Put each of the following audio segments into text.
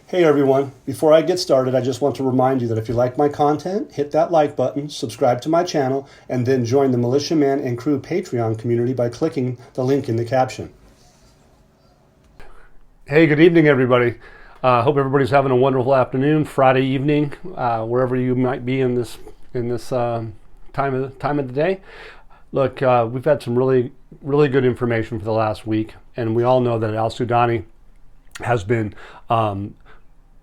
Hey everyone, before I get started, I just want to remind you that if you like my content, hit that like button, subscribe to my channel, and then join the Militiaman and Crew Patreon community by clicking the link in the caption. Hey, good evening, everybody. Hope everybody's having a wonderful afternoon, Friday evening, wherever you might be in this time of the day. Look, we've had some really good information for the last week, and we all know that Al-Sudani has been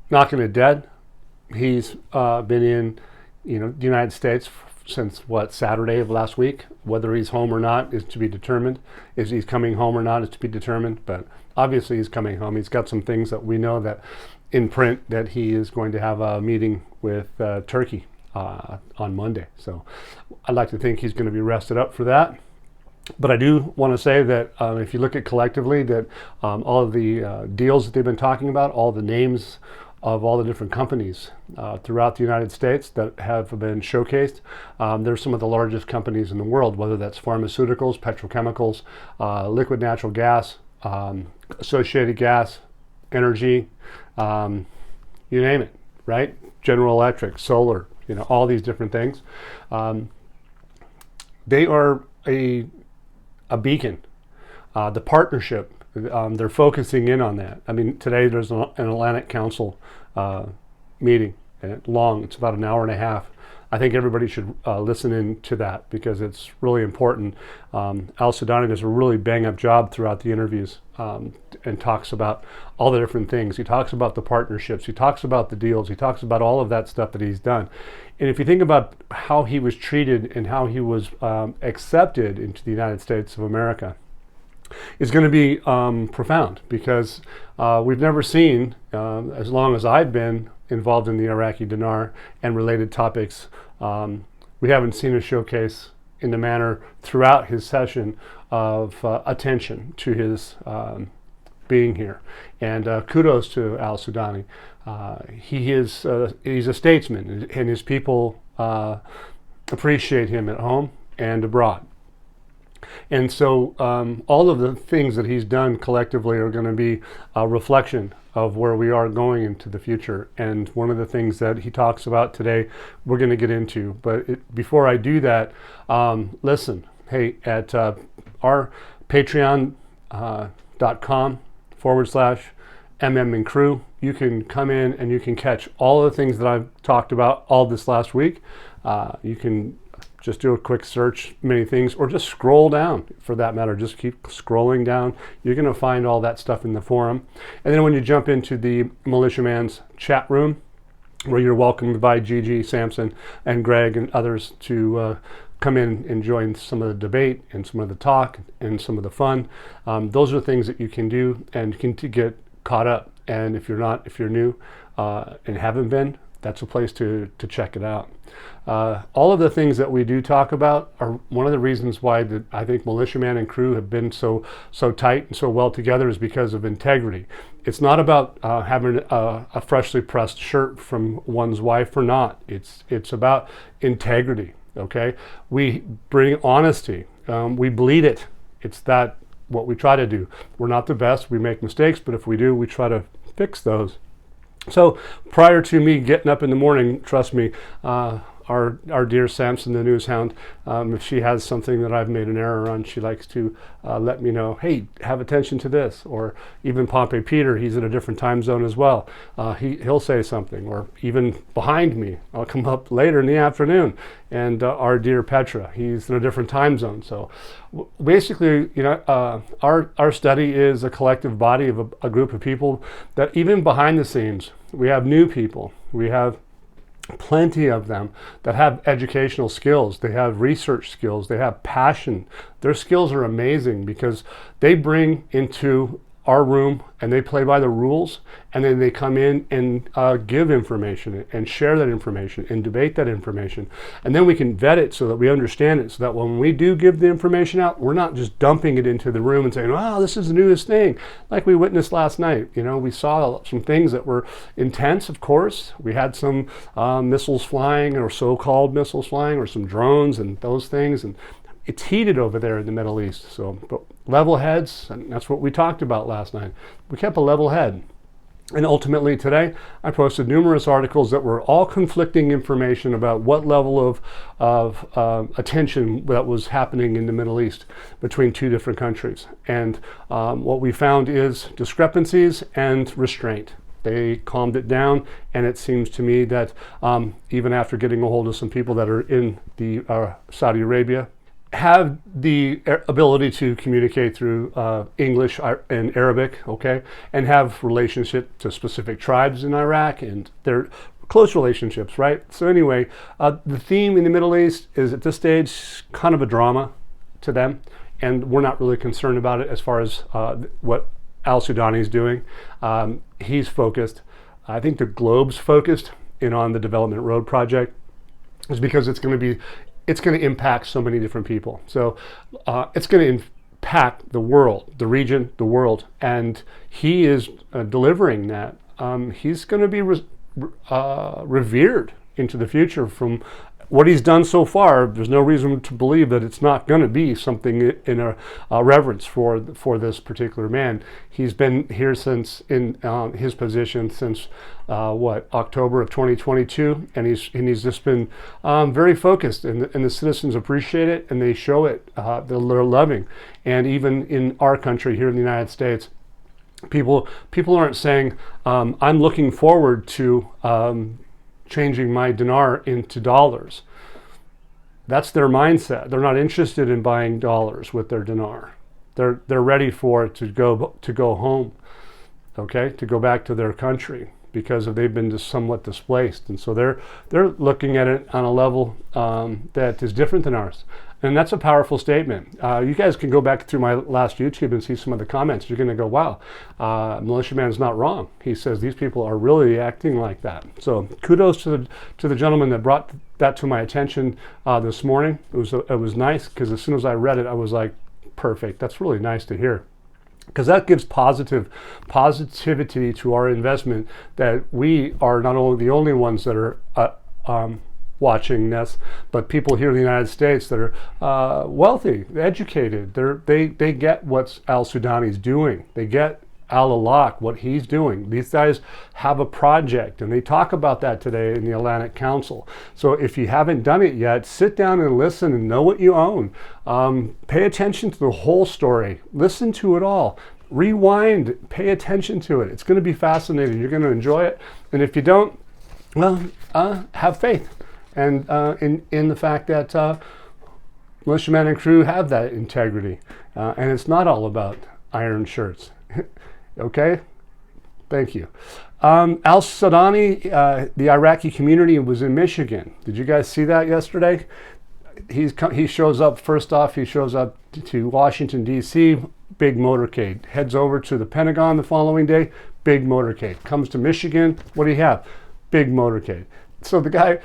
knocking it dead. He's been in, the United States since Saturday of last week. Whether he's home or not is to be determined. Is he's coming home or not is to be determined. But obviously he's coming home. He's got some things that we know that in print that he is going to have a meeting with Turkey on Monday. So I'd like to think he's going to be rested up for that. But I do want to say that if you look at collectively that all of the deals that they've been talking about, all the names of all the different companies throughout the United States that have been showcased, they're some of the largest companies in the world, whether that's pharmaceuticals, petrochemicals, liquid natural gas, associated gas, energy, you name it, right? General Electric, solar, all these different things. They are a beacon. The partnership, they're focusing in on that. I mean, today there's an Atlantic Council meeting, and it's about an hour and a half. I think everybody should listen in to that because it's really important. Al-Sudani does a really bang-up job throughout the interviews and talks about all the different things. He talks about the partnerships. He talks about the deals. He talks about all of that stuff that he's done. And if you think about how he was treated and how he was accepted into the United States of America, it's going to be profound because we've never seen, as long as I've been involved in the Iraqi Dinar and related topics, we haven't seen a showcase in the manner throughout his session of attention to his being here. And kudos to Al-Sudani. He's a statesman, and his people appreciate him at home and abroad. And so all of the things that he's done collectively are going to be a reflection of where we are going into the future. And one of the things that he talks about today, we're going to get into. But before I do that, listen, hey, at our patreon.com/MM and Crew, you can come in and you can catch all of the things that I've talked about all this last week. You can just do a quick search, many things, or just scroll down for that matter. Just keep scrolling down. You're going to find all that stuff in the forum. And then when you jump into the Militiaman's chat room, where you're welcomed by Gigi, Samson, and Greg and others to come in and join some of the debate and some of the talk and some of the fun. Those are things that you can do and can get caught up. And if you're new and haven't been, that's a place to check it out. All of the things that we do talk about are one of the reasons why I think Militiaman and Crew have been so tight and so well together is because of integrity. It's not about having a freshly pressed shirt from one's wife or not. It's about integrity. Okay, we bring honesty. We bleed it. It's that what we try to do. We're not the best. We make mistakes, but if we do, we try to fix those. So prior to me getting up in the morning, trust me, our dear Samson, the news hound, if she has something that I've made an error on, she likes to let me know, hey, have attention to this. Or even Pompey Peter, he's in a different time zone as well. He'll say something. Or even behind me, I'll come up later in the afternoon. And our dear Petra, he's in a different time zone. So basically, our study is a collective body of a group of people that even behind the scenes, we have new people. We have plenty of them that have educational skills. They have research skills. They have passion. Their skills are amazing because they bring into our room and they play by the rules, and then they come in and give information and share that information and debate that information, and then we can vet it so that we understand it, so that when we do give the information out, we're not just dumping it into the room and saying, wow, this is the newest thing, like we witnessed last night. We saw some things that were intense. Of course, we had some missiles flying, or so-called missiles flying, or some drones and those things, and it's heated over there in the Middle East. So, but level heads, and that's what we talked about last night. We kept a level head. And ultimately today, I posted numerous articles that were all conflicting information about what level of attention that was happening in the Middle East between two different countries. And what we found is discrepancies and restraint. They calmed it down, and it seems to me that even after getting a hold of some people that are in the Saudi Arabia, have the ability to communicate through English and Arabic, okay, and have relationship to specific tribes in Iraq, and they're close relationships, right? So anyway, the theme in the Middle East is at this stage kind of a drama to them, and we're not really concerned about it as far as what Al-Sudani is doing. He's focused. I think the globe's focused in on the Development Road project is because it's going to impact so many different people. So it's going to impact the world, the region, the world, and he is delivering that. He's going to be revered into the future from what he's done so far. There's no reason to believe that it's not going to be something in a reverence for this particular man. He's been here since in his position since October of 2022, and he's just been very focused, and the citizens appreciate it, and they show it. They're loving, and even in our country here in the United States, people aren't saying I'm looking forward to changing my dinar into dollars. That's their mindset. They're not interested in buying dollars with their dinar. They're ready for it to go home, okay, to go back to their country, because they've been just somewhat displaced, and so they're looking at it on a level that is different than ours. And that's a powerful statement. You guys can go back through my last YouTube and see some of the comments. You're going to go, wow, Militiaman's not wrong. He says these people are really acting like that. So kudos to the gentleman that brought that to my attention this morning. It was nice, because as soon as I read it, I was like, perfect. That's really nice to hear, because that gives positivity to our investment, that we are not only the only ones that are watching this, but people here in the United States that are wealthy, educated. They get what Al-Sudani is doing. They get Al-Alaq, what he's doing. These guys have a project, and they talk about that today in the Atlantic Council. So if you haven't done it yet, sit down and listen and know what you own. Pay attention to the whole story. Listen to it all. Rewind, pay attention to it. It's going to be fascinating. You're going to enjoy it. And if you don't, well, have faith. And in the fact that Militiaman and crew have that integrity. And it's not all about iron shirts. Okay? Thank you. Al-Sudani, the Iraqi community, was in Michigan. Did you guys see that yesterday? He shows up, first off, he shows up to Washington, D.C., big motorcade. Heads over to the Pentagon the following day, big motorcade. Comes to Michigan, what do you have? Big motorcade. So the guy,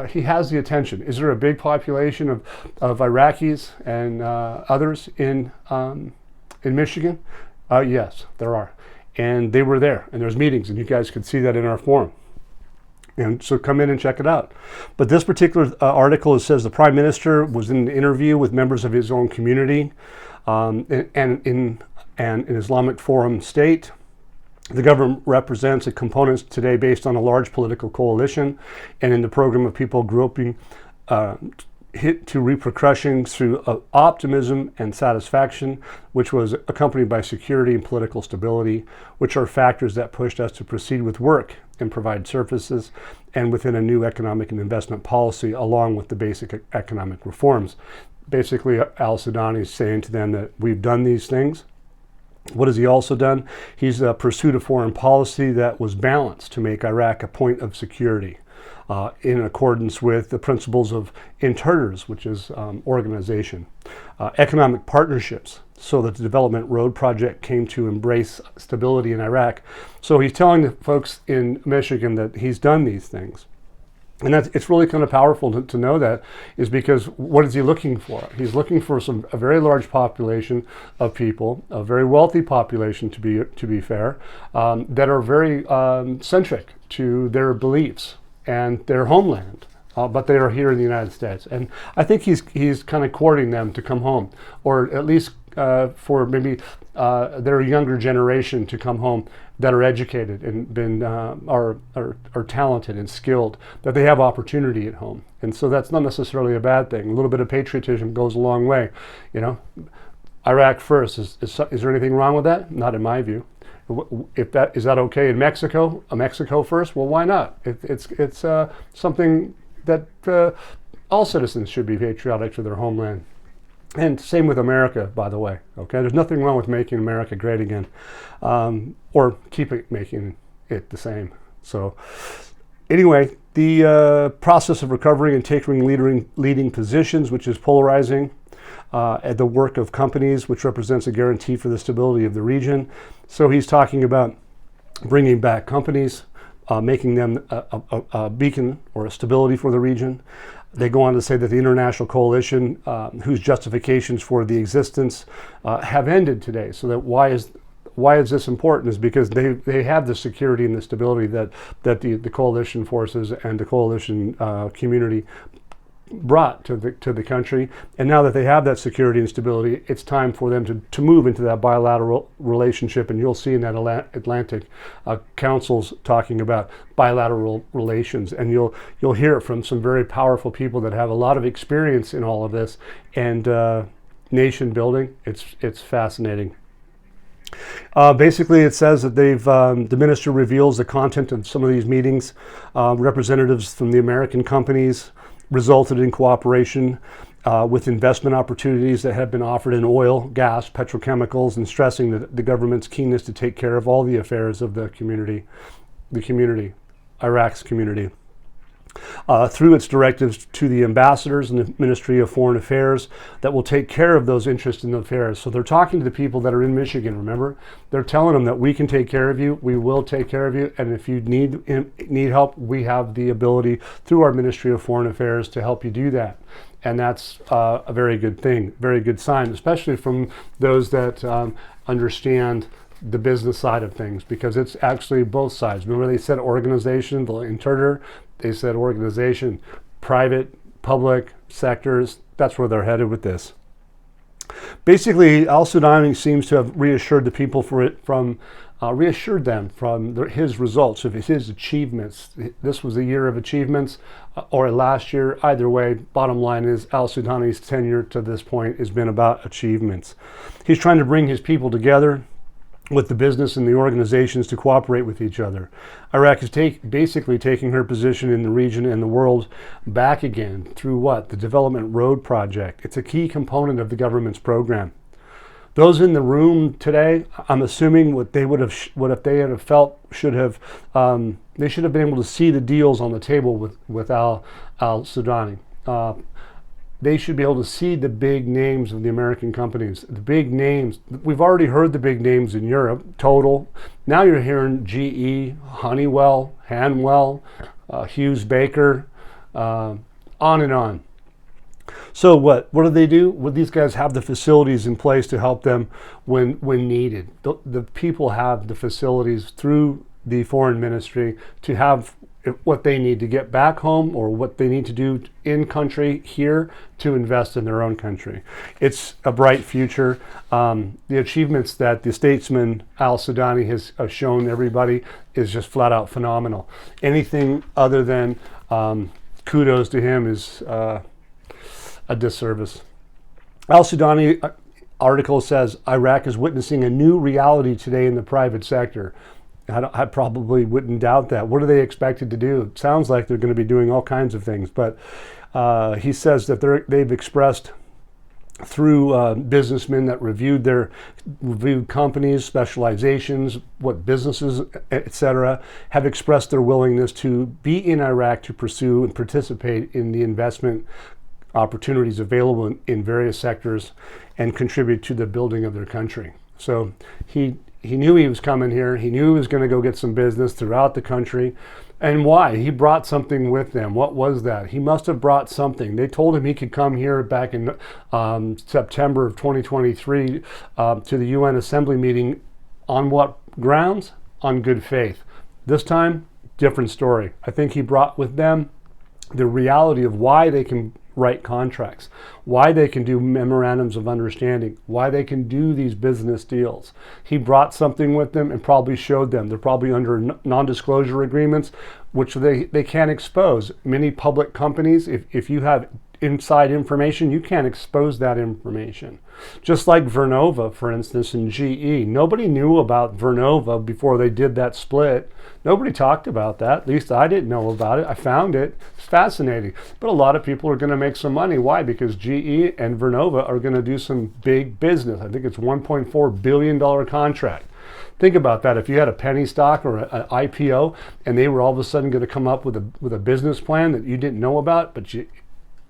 he has the attention. Is there a big population of Iraqis and others in Michigan? Yes, there are. And they were there, and there's meetings, and you guys could see that in our forum. And so come in and check it out. But this particular article, it says the Prime Minister was in an interview with members of his own community and in an Islamic forum state. The government represents a component today based on a large political coalition, and in the program of people grouping hit to repercussions through optimism and satisfaction, which was accompanied by security and political stability, which are factors that pushed us to proceed with work and provide services, and within a new economic and investment policy, along with the basic economic reforms. Basically, Al-Sudani is saying to them that we've done these things. What has he also done? He's pursued a foreign policy that was balanced to make Iraq a point of security in accordance with the principles of Interters, which is organization. Economic partnerships, so that the Development Road project came to embrace stability in Iraq. So he's telling the folks in Michigan that he's done these things. And it's really kind of powerful to know that, is because what is he looking for? He's looking for a very large population of people, a very wealthy population to be fair, that are very centric to their beliefs and their homeland. But they are here in the United States. And I think he's kind of courting them to come home, or at least for maybe their younger generation to come home that are educated and are talented and skilled, that they have opportunity at home. And so that's not necessarily a bad thing. A little bit of patriotism goes a long way. You know, Iraq first. Is there anything wrong with that? Not in my view. If that is that okay in Mexico? Mexico first? Well, why not? It's something that all citizens should be patriotic to their homeland. And same with America, by the way. Okay, there's nothing wrong with making America great again, or making it the same. So, anyway, the process of recovering and taking leading positions, which is polarizing, at the work of companies, which represents a guarantee for the stability of the region. So he's talking about bringing back companies, making them a beacon or a stability for the region. They go on to say that the international coalition, whose justifications for the existence have ended today. So that why is this important is because they have the security and the stability that the coalition forces and the coalition community brought to the country. And now that they have that security and stability, it's time for them to move into that bilateral relationship. And you'll see in that Atlantic councils talking about bilateral relations. And you'll hear it from some very powerful people that have a lot of experience in all of this. And nation building, it's fascinating. Basically, it says that the minister reveals the content of some of these meetings. Representatives from the American companies resulted in cooperation with investment opportunities that have been offered in oil, gas, petrochemicals, and stressing the government's keenness to take care of all the affairs of the community, Iraq's community. Through its directives to the ambassadors and the Ministry of Foreign Affairs that will take care of those interests in affairs. So they're talking to the people that are in Michigan, remember? They're telling them that we can take care of you, we will take care of you, and if you need help, we have the ability through our Ministry of Foreign Affairs to help you do that. And that's a very good thing, very good sign, especially from those that understand the business side of things, because it's actually both sides. Remember they said organization, the interpreter, they said organization, private, public sectors, that's where they're headed with this. Basically, Al-Sudani seems to have reassured the people reassured them from his results, of his achievements. This was a year of achievements, or last year. Either way, bottom line is Al-Sudani's tenure to this point has been about achievements. He's trying to bring his people together with the business and the organizations to cooperate with each other. Iraq is basically taking her position in the region and the world back again through what? The Development Road Project. It's a key component of the government's program. Those in the room today, I'm assuming what they if they had felt should have, they should have been able to see the deals on the table with Al-Sudani. They should be able to see the big names of the American companies. The big names, we've already heard the big names in Europe, Total. Now you're hearing GE, Honeywell, Hanwell, Hughes Baker, on and on. So what do they do? Well, these guys have the facilities in place to help them when needed. The people have the facilities through the foreign ministry to have what they need to get back home, or what they need to do in country here to invest in their own country. It's a bright future. The achievements that the statesman Al-Sudani has shown everybody is just flat out phenomenal. Anything other than kudos to him is a disservice. Al-Sudani article says Iraq is witnessing a new reality today in the private sector. I probably wouldn't doubt that. What are they expected to do? It sounds like they're going to be doing all kinds of things, but he says that they've expressed through businessmen that reviewed companies, specializations, what businesses, etc., have expressed their willingness to be in Iraq to pursue and participate in the investment opportunities available in various sectors and contribute to the building of their country. So he knew he was coming here. He knew he was going to go get some business throughout the country. And why? He brought something with him. What was that? He must have brought something. They told him he could come here back in September of 2023 to the UN Assembly meeting. On what grounds? On good faith. This time, different story. I think he brought with them the reality of why they can write contracts, why they can do memorandums of understanding, why they can do these business deals. He brought something with them and probably showed them. They're probably under non-disclosure agreements, which they can't expose. Many public companies, if you have inside information, you can't expose that information. Just like Vernova, for instance, in GE. Nobody knew about Vernova before they did that split. Nobody talked about that. At least I didn't know about it. I found it. It's fascinating. But a lot of people are going to make some money. Why? Because GE and Vernova are going to do some big business. I think it's $1.4 billion contract. Think about that. If you had a penny stock or an IPO and they were all of a sudden going to come up with a business plan that you didn't know about,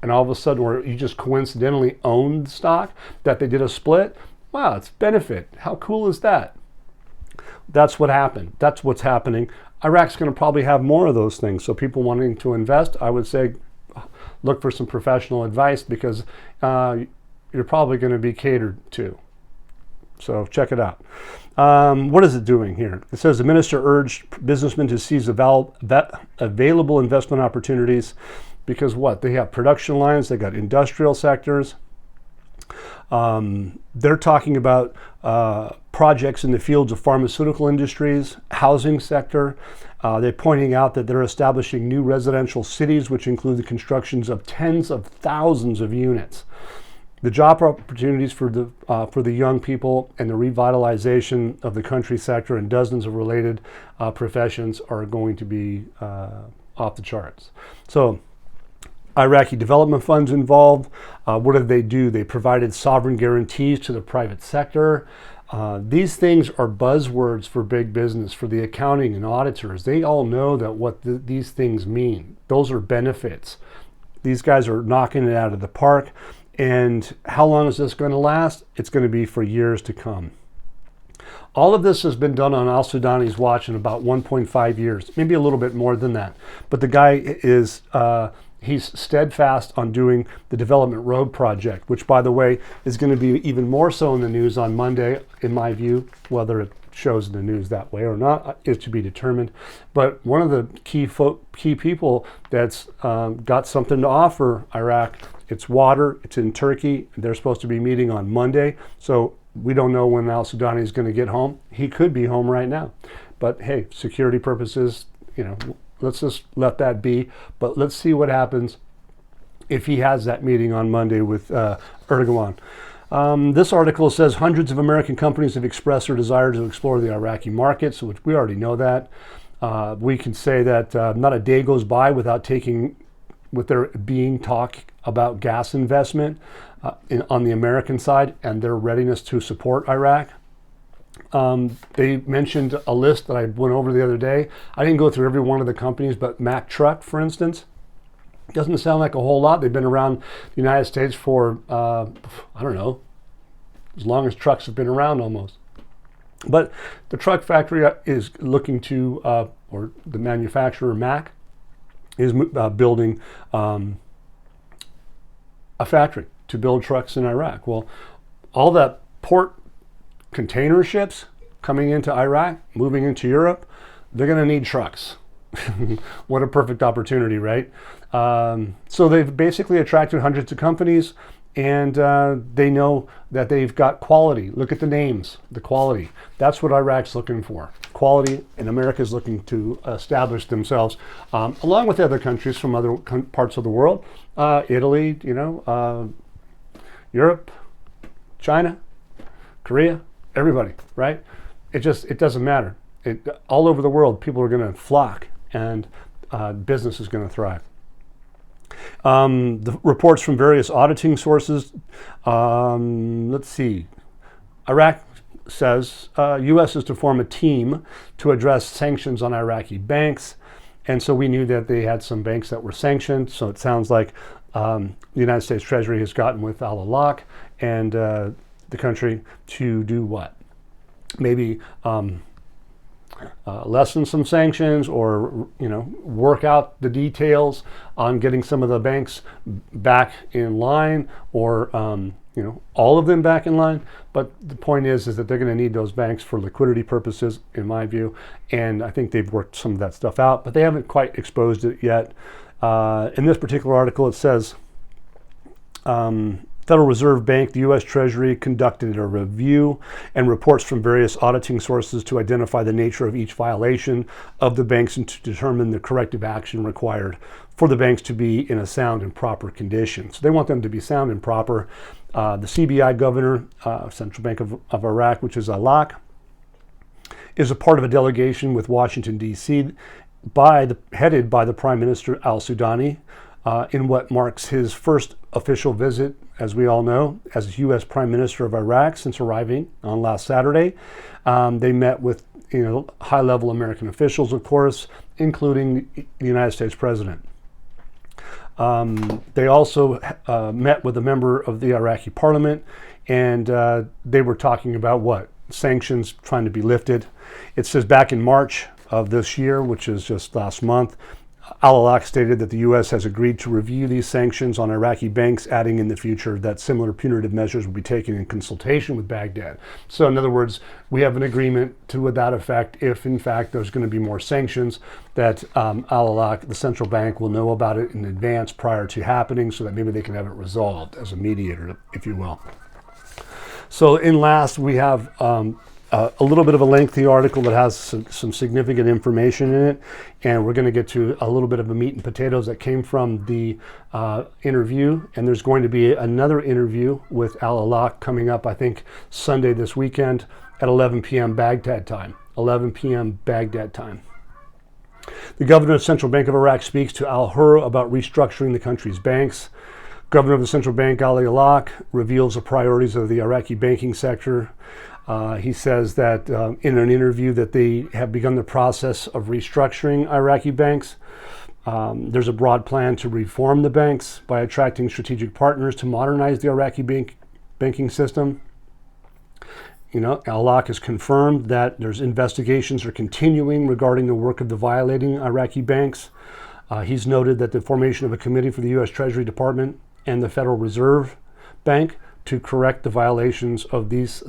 and all of a sudden, or you just coincidentally owned stock, that they did a split, wow, it's benefit. How cool is that? That's what happened. That's what's happening. Iraq's going to probably have more of those things. So people wanting to invest, I would say, look for some professional advice, because you're probably going to be catered to. So check it out. What is it doing here? It says the minister urged businessmen to seize available investment opportunities, because what? They have production lines, they got industrial sectors. They're talking about projects in the fields of pharmaceutical industries, housing sector. They're pointing out that they're establishing new residential cities, which include the constructions of tens of thousands of units. The job opportunities for the young people and the revitalization of the country sector and dozens of related professions are going to be off the charts. So, Iraqi development funds involved. What did they do? They provided sovereign guarantees to the private sector. These things are buzzwords for big business, for the accounting and auditors. They all know that what these things mean. Those are benefits. These guys are knocking it out of the park. And how long is this going to last? It's going to be for years to come. All of this has been done on Al-Sudani's watch in about 1.5 years, maybe a little bit more than that. But the guy is... he's steadfast on doing the development road project, which, by the way, is going to be even more so in the news on Monday, in my view. Whether it shows in the news that way or not is to be determined. But one of the key people that's got something to offer Iraq, it's water, it's in Turkey. They're supposed to be meeting on Monday. So we don't know when Al-Sudani is going to get home. He could be home right now. But hey, security purposes, let's just let that be. But let's see what happens if he has that meeting on Monday with Erdogan. This article says hundreds of American companies have expressed their desire to explore the Iraqi market, so we already know that. We can say that not a day goes by without there being talk about gas investment on the American side and their readiness to support Iraq. They mentioned a list that I went over the other day. I didn't go through every one of the companies, but Mack Truck, for instance, doesn't sound like a whole lot. They've been around the United States for, I don't know, as long as trucks have been around almost. But the truck factory is looking to, or the manufacturer Mack is building a factory to build trucks in Iraq. Well, all that port container ships coming into Iraq, moving into Europe, they're going to need trucks. What a perfect opportunity, right? So they've basically attracted hundreds of companies, and they know that they've got quality. Look at the names, the quality. That's what Iraq's looking for. Quality, and America's looking to establish themselves, along with other countries from other parts of the world. Italy, Europe, China, Korea, everybody, right? It doesn't matter. All over the world, people are going to flock, and business is going to thrive. The reports from various auditing sources. Let's see. Iraq says U.S. is to form a team to address sanctions on Iraqi banks, and so we knew that they had some banks that were sanctioned. So it sounds like the United States Treasury has gotten with Al-Alaq and the country to do what? Maybe lessen some sanctions, or work out the details on getting some of the banks back in line, or all of them back in line. But the point is that they're going to need those banks for liquidity purposes, in my view, and I think they've worked some of that stuff out, but they haven't quite exposed it yet. In this particular article, it says Federal Reserve Bank, the U.S. Treasury conducted a review and reports from various auditing sources to identify the nature of each violation of the banks and to determine the corrective action required for the banks to be in a sound and proper condition. So they want them to be sound and proper. The CBI governor, Central Bank of Iraq, which is Al-Lak, is a part of a delegation with Washington, D.C., headed by the Prime Minister Al-Sudani, in what marks his first official visit, as we all know, as U.S. Prime Minister of Iraq since arriving on last Saturday. They met with high-level American officials, of course, including the United States President. They also met with a member of the Iraqi parliament, and they were talking about what? Sanctions trying to be lifted. It says back in March of this year, which is just last month, Al-Lak stated that the U.S. has agreed to review these sanctions on Iraqi banks, adding in the future that similar punitive measures will be taken in consultation with Baghdad. So in other words, we have an agreement to that effect if in fact there's going to be more sanctions, that Al-Lak, the central bank, will know about it in advance prior to happening so that maybe they can have it resolved as a mediator, if you will. So in last, we have a little bit of a lengthy article that has some significant information in it, and we're going to get to a little bit of the meat and potatoes that came from the interview, and there's going to be another interview with Al-Lak coming up, I think, Sunday this weekend at 11 p.m. Baghdad time. 11 p.m. Baghdad time. The governor of the Central Bank of Iraq speaks to Al-Hurra about restructuring the country's banks. Governor of the Central Bank, Ali Al-Lak, reveals the priorities of the Iraqi banking sector. He says that in an interview that they have begun the process of restructuring Iraqi banks. There's a broad plan to reform the banks by attracting strategic partners to modernize the Iraqi banking system. Al-Lak has confirmed that there's investigations are continuing regarding the work of the violating Iraqi banks. He's noted that the formation of a committee for the U.S. Treasury Department and the Federal Reserve Bank to correct the violations of these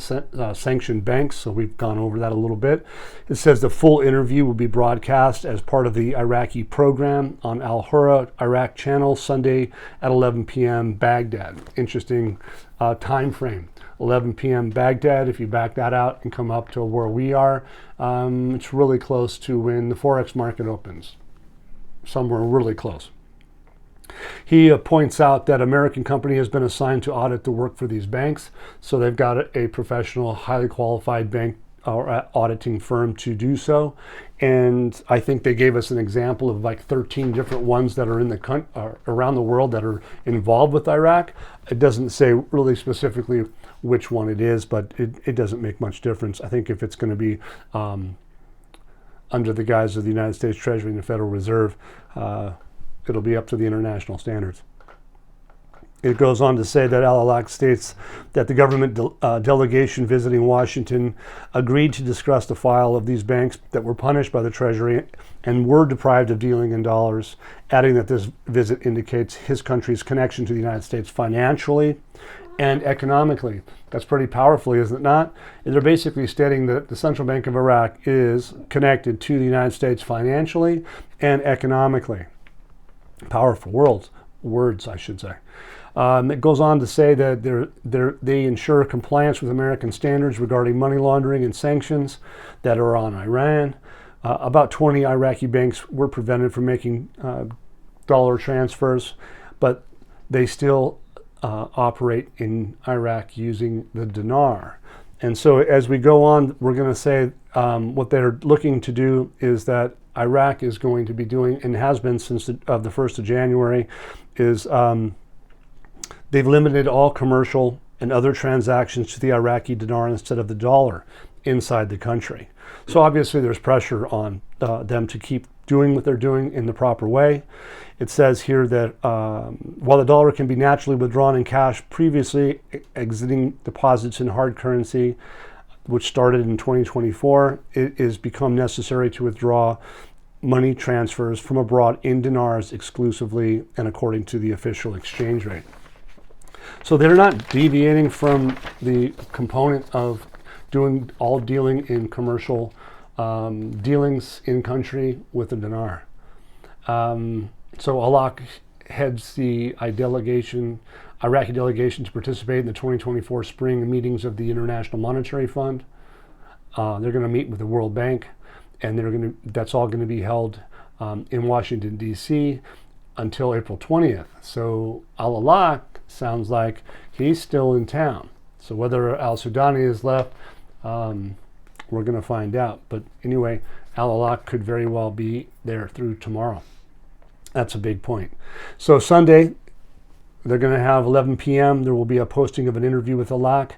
sanctioned banks. So we've gone over that a little bit. It says the full interview will be broadcast as part of the Iraqi program on Al-Hurra Iraq channel Sunday at 11 p.m. Baghdad. Interesting time frame. 11 p.m. Baghdad. If you back that out and come up to where we are, it's really close to when the Forex market opens. Somewhere really close. He points out that American company has been assigned to audit the work for these banks. So they've got a professional, highly qualified bank or auditing firm to do so. And I think they gave us an example of like 13 different ones that are in around the world that are involved with Iraq. It doesn't say really specifically which one it is, but it doesn't make much difference. I think if it's going to be under the guise of the United States Treasury and the Federal Reserve, it'll be up to the international standards. It goes on to say that Al-Lak states that the government delegation visiting Washington agreed to discuss the file of these banks that were punished by the Treasury and were deprived of dealing in dollars, adding that this visit indicates his country's connection to the United States financially and economically. That's pretty powerful, isn't it not? They're basically stating that the Central Bank of Iraq is connected to the United States financially and economically. Powerful words, I should say. It goes on to say that they ensure compliance with American standards regarding money laundering and sanctions that are on Iran. About 20 Iraqi banks were prevented from making dollar transfers, but they still operate in Iraq using the dinar. And so as we go on, we're going to say what they're looking to do is that Iraq is going to be doing, and has been since the 1st of January, is they've limited all commercial and other transactions to the Iraqi dinar instead of the dollar inside the country. So obviously there's pressure on them to keep doing what they're doing in the proper way. It says here that while the dollar can be naturally withdrawn in cash, previously exiting deposits in hard currency, which started in 2024, it has become necessary to withdraw money transfers from abroad in dinars exclusively and according to the official exchange rate. So they're not deviating from the component of doing all dealing in commercial dealings in country with the dinar. So Al-Lak heads the delegation. Iraqi delegation to participate in the 2024 spring meetings of the International Monetary Fund. They're going to meet with the World Bank, and that's all going to be held in Washington, D.C. until April 20th. So Al-Alaq sounds like he's still in town. So whether Al-Sudani is left, we're going to find out. But anyway, Al-Alaq could very well be there through tomorrow. That's a big point. So Sunday, they're going to have 11 p.m. There will be a posting of an interview with Alaq.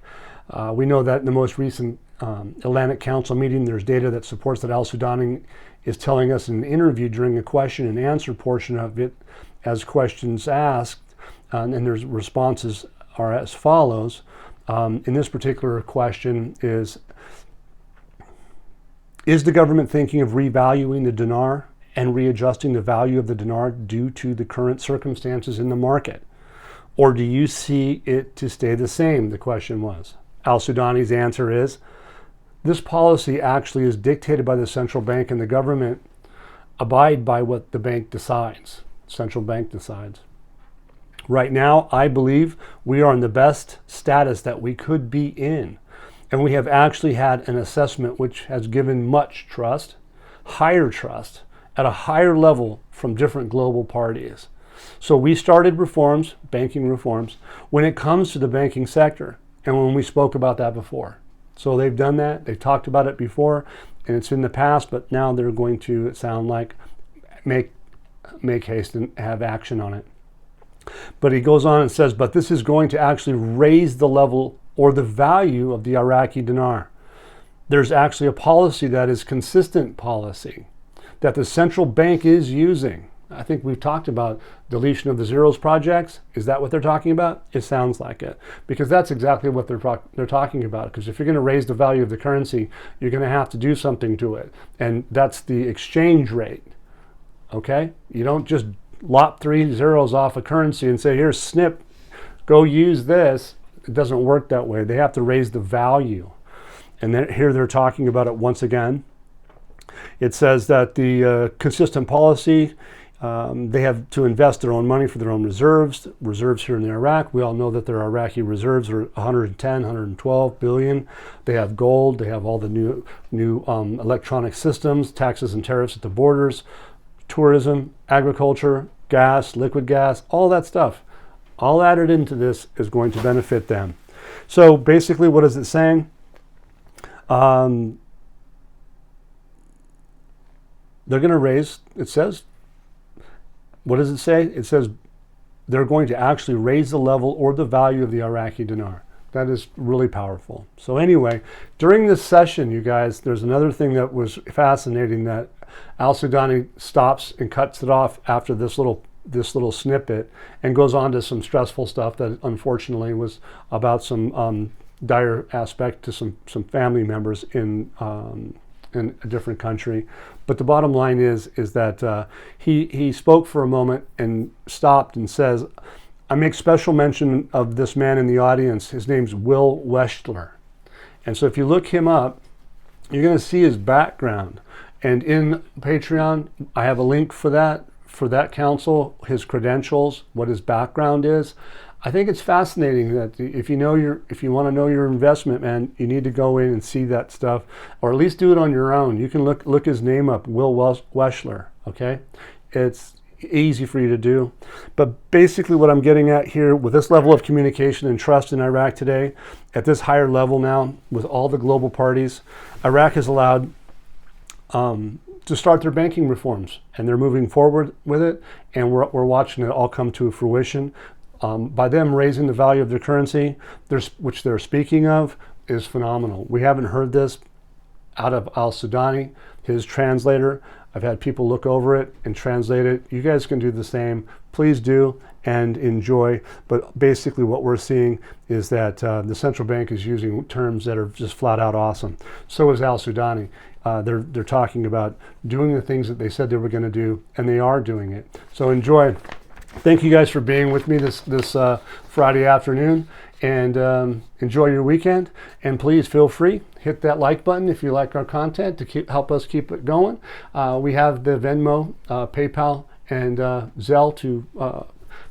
We know that in the most recent Atlantic Council meeting, there's data that supports that Al-Sudani is telling us in an interview during a question and answer portion of it, as questions asked, and there's responses are as follows. In this particular question is the government thinking of revaluing the dinar and readjusting the value of the dinar due to the current circumstances in the market? Or do you see it to stay the same? The question was. Al-Sudani's answer is, this policy actually is dictated by the central bank, and the government abide by what the bank decides. Central bank decides. Right now, I believe we are in the best status that we could be in. And we have actually had an assessment which has given much trust, higher trust, at a higher level from different global parties. So we started reforms, banking reforms, when it comes to the banking sector, and when we spoke about that before. So they've done that, they've talked about it before, and it's in the past, but now they're going to, it sound like, make haste and have action on it. But he goes on and says, but this is going to actually raise the level or the value of the Iraqi dinar. There's actually a policy that is consistent policy that the central bank is using. I think we've talked about deletion of the zeros projects. Is that what they're talking about? It sounds like it, because that's exactly what they're talking about. Because if you're going to raise the value of the currency, you're going to have to do something to it, and that's the exchange rate. Okay, you don't just lop 3 zeros off a currency and say, here, snip, go use this. It doesn't work that way. They have to raise the value, and then here they're talking about it once again. It says that the consistent policy, they have to invest their own money for their own reserves here in Iraq. We all know that their Iraqi reserves are 110, 112 billion. They have gold. They have all the new electronic systems, taxes and tariffs at the borders, tourism, agriculture, gas, liquid gas, all that stuff. All added into this is going to benefit them. So basically, what is it saying? They're going to raise, it says, what does it say? It says they're going to actually raise the level or the value of the Iraqi dinar. That is really powerful. So anyway, during this session, you guys, there's another thing that was fascinating, that Al-Sudani stops and cuts it off after this little snippet and goes on to some stressful stuff that unfortunately was about some dire aspect to some family members in a different country. But the bottom line is that he spoke for a moment and stopped and says, I make special mention of this man in the audience. His name's Will Weschler. And so if you look him up, you're going to see his background. And in Patreon, I have a link for that counsel, his credentials, what his background is. I think it's fascinating that if you want to know your investment, man, you need to go in and see that stuff, or at least do it on your own. You can look his name up, Will Weschler. Okay, it's easy for you to do. But basically, what I'm getting at here with this level of communication and trust in Iraq today, at this higher level now, with all the global parties, Iraq has allowed to start their banking reforms, and they're moving forward with it, and we're watching it all come to fruition. By them raising the value of their currency, which they're speaking of, is phenomenal. We haven't heard this out of Al-Sudani, his translator. I've had people look over it and translate it. You guys can do the same. Please do and enjoy. But basically what we're seeing is that the central bank is using terms that are just flat out awesome. So is Al-Sudani. They're talking about doing the things that they said they were going to do, and they are doing it. So enjoy. Thank you guys for being with me this Friday afternoon, and enjoy your weekend. And please feel free, hit that like button if you like our content to help us keep it going. We have the Venmo, PayPal, and Zelle to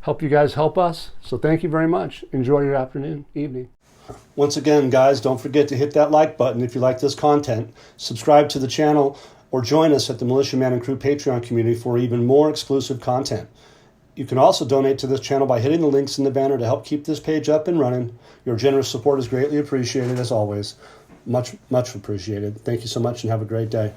help you guys help us. So thank you very much. Enjoy your afternoon, evening. Once again, guys, don't forget to hit that like button if you like this content, subscribe to the channel, or join us at the Militia Man and Crew Patreon community for even more exclusive content. You can also donate to this channel by hitting the links in the banner to help keep this page up and running. Your generous support is greatly appreciated, as always. Much, much appreciated. Thank you so much and have a great day.